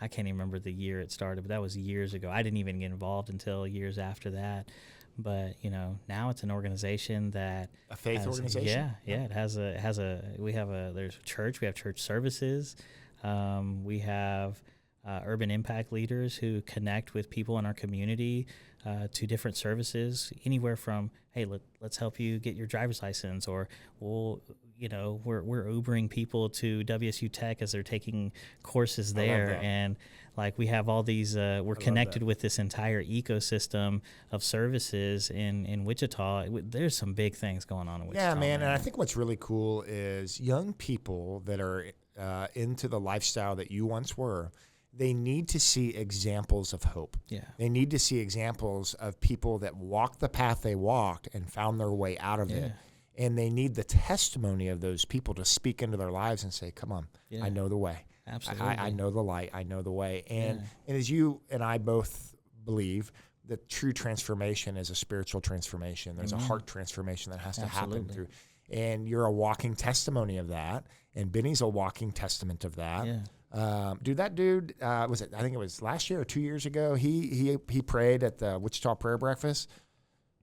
I can't even remember the year it started, but that was years ago. I didn't even get involved until years after that. But now it's an organization that a faith organization. Yeah. It has a. There's a church. We have church services. We have urban impact leaders who connect with people in our community to different services, anywhere from, hey, let's help you get your driver's license, or we'll we're Ubering people to WSU Tech as they're taking courses there, and like we have all these, we're connected with this entire ecosystem of services in Wichita. There's some big things going on in Wichita. Yeah, man. And I think what's really cool is young people that are into the lifestyle that you once were, they need to see examples of hope. Yeah. They need to see examples of people that walked the path they walked and found their way out of it. And they need the testimony of those people to speak into their lives and say, come on, I know the way. Absolutely. I know the light. I know the way. And as you and I both believe, that true transformation is a spiritual transformation. There's a heart transformation that has to happen through. And you're a walking testimony of that. And Benny's a walking testament of that. Yeah. That dude, I think it was last year or 2 years ago, he prayed at the Wichita Prayer Breakfast,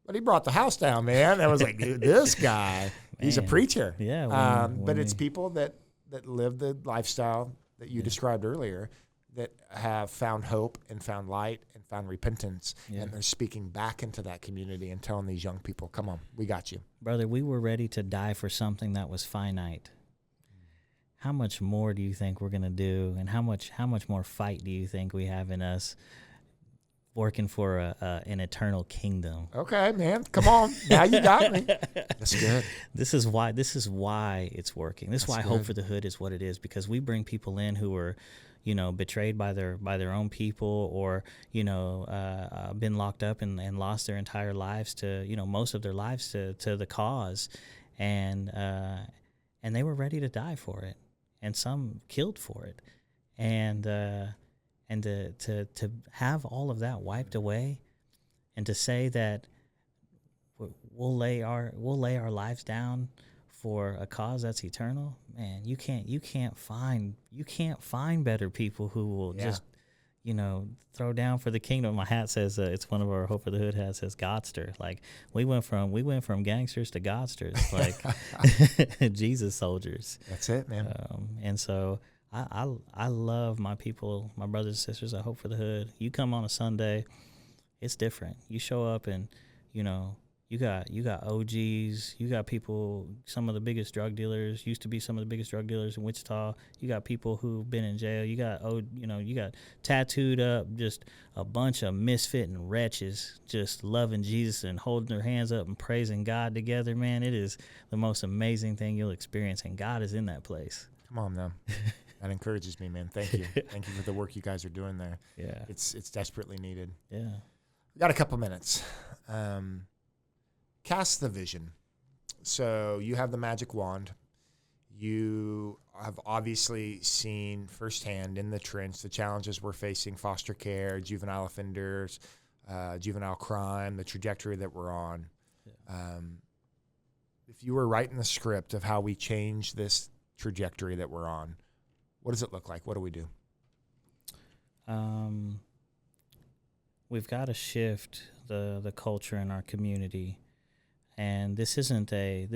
but he brought the house down, man. I was like, dude, this guy, he's a preacher. Yeah. But it's people that live the lifestyle that you described earlier that have found hope and found light and found repentance, and they're speaking back into that community and telling these young people, come on, we got you. Brother, we were ready to die for something that was finite. How much more do you think we're going to do, and how much more fight do you think we have in us working for an eternal kingdom? Okay, man, come on. Now you got me. That's good. This is why it's working. This is why Hope for the Hood is what it is, because we bring people in who are, betrayed by their own people, or been locked up and lost their entire lives to most of their lives to the cause, and they were ready to die for it, and some killed for it, and to have all of that wiped away, and to say that we'll lay our lives down for a cause that's eternal, man, you can't find better people who will just throw down for the kingdom. My hat says it's one of our Hope for the Hood hats, says Godster. Like we went from gangsters to Godsters, like Jesus soldiers. That's it, man. And so I love my people, my brothers and sisters at Hope for the Hood. You come on a Sunday, it's different. You show up and you got OGs, you got people, some of the biggest drug dealers, used to be some of the biggest drug dealers in Wichita. You got people who've been in jail. You got tattooed up, just a bunch of misfit and wretches, just loving Jesus and holding their hands up and praising God together. Man, it is the most amazing thing you'll experience, and God is in that place. Come on, now. That encourages me, man. Thank you. Thank you for the work you guys are doing there. Yeah. It's desperately needed. Yeah. We got a couple minutes. Cast the vision. So you have the magic wand. You have obviously seen firsthand in the trench the challenges we're facing, foster care, juvenile offenders, juvenile crime, the trajectory that we're on. Yeah. If you were writing the script of how we change this trajectory that we're on, what does it look like? What do we do? We've got to shift the culture in our community. And this isn't a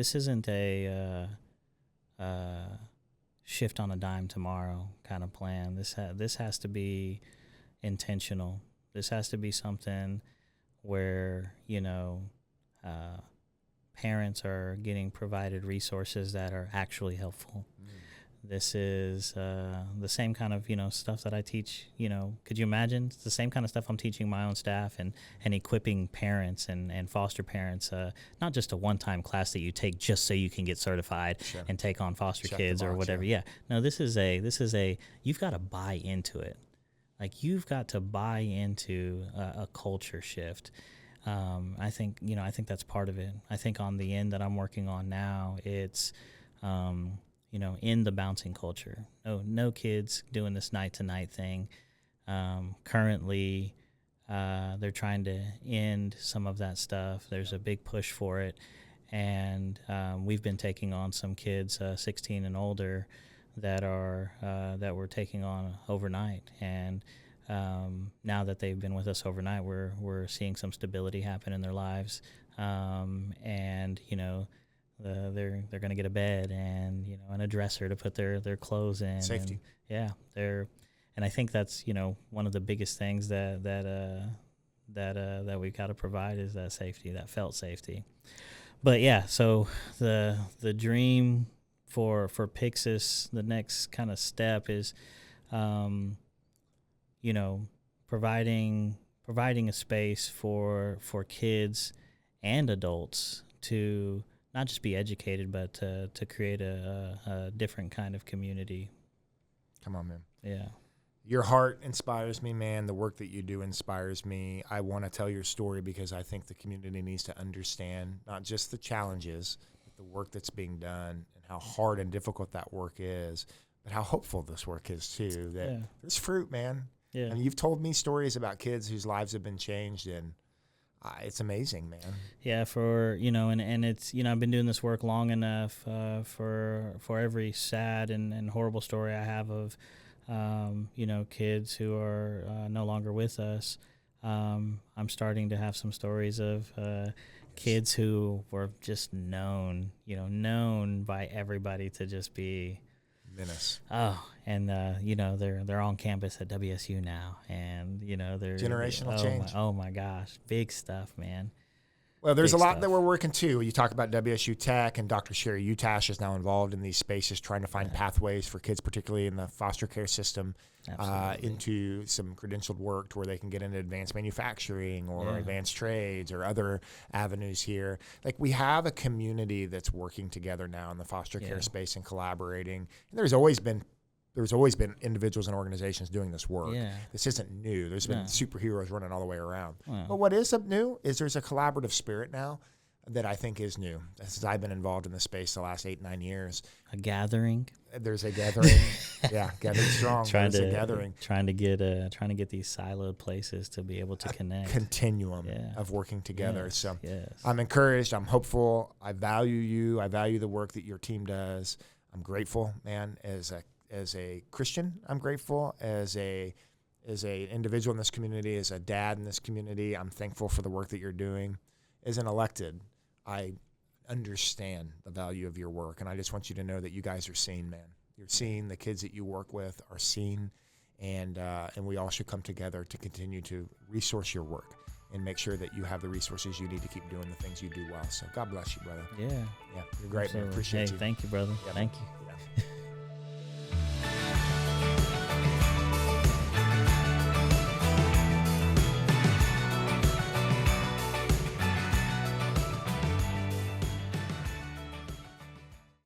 shift on a dime tomorrow kind of plan. This has to be intentional. This has to be something where parents are getting provided resources that are actually helpful. This is the same kind of stuff that I teach. Could you imagine? It's the same kind of stuff I'm teaching my own staff and equipping parents and foster parents. Not just a one-time class that you take just so you can get certified and take on foster kids or whatever. Yeah. No, this is a you've got to buy into it. Like you've got to buy into a culture shift. I think that's part of it. I think on the end that I'm working on now, it's in the bouncing culture. No kids doing this night-to-night thing. Currently, they're trying to end some of that stuff. There's a big push for it, and we've been taking on some kids, 16 and older, that we're taking on overnight. And now that they've been with us overnight, we're seeing some stability happen in their lives, and they're going to get a bed and and a dresser to put their clothes in. Safety. And I think that's one of the biggest things that we've got to provide is that safety, that felt safety. But yeah, so the dream for Pyxis, the next kind of step is, you know, providing a space for kids and adults to not just be educated, but to create a different kind of community. Come on, man. Yeah. Your heart inspires me, man. The work that you do inspires me. I want to tell your story because I think the community needs to understand not just the challenges, but the work that's being done and how hard and difficult that work is, but how hopeful this work is too. That there's fruit, man. Yeah. And you've told me stories about kids whose lives have been changed, and it's amazing, man. Yeah, and it's, I've been doing this work long enough for every sad and horrible story I have of, kids who are no longer with us. I'm starting to have some stories of kids who were just known by everybody to just be menace. Oh, and they're on campus at WSU now, and they're generational change. Oh my gosh, big stuff, man. Well, there's a lot that we're working too. You talk about WSU Tech, and Dr. Sherry Utash is now involved in these spaces, trying to find pathways for kids, particularly in the foster care system, into some credentialed work to where they can get into advanced manufacturing or advanced trades or other avenues here. Like, we have a community that's working together now in the foster care space and collaborating. And there's always been individuals and organizations doing this work. Yeah. This isn't new. There's been superheroes running all the way around. Wow. But what is new is there's a collaborative spirit now that I think is new. Since I've been involved in this space the last 8-9 years. A gathering. There's a gathering. Gathering strong. Trying to get these siloed places to be able to connect. Continuum of working together. I'm encouraged. I'm hopeful. I value you. I value the work that your team does. I'm grateful, man, as a Christian. I'm grateful as a individual in this community, as a dad in this community. I'm thankful for the work that you're doing. As an elected, I understand the value of your work, and I just want you to know that you guys are seen, man. You're seen. The kids that you work with are seen, and we all should come together to continue to resource your work and make sure that you have the resources you need to keep doing the things you do well. So God bless you, brother. Yeah. You're great, man. Appreciate you. Thank you, brother. Thank you.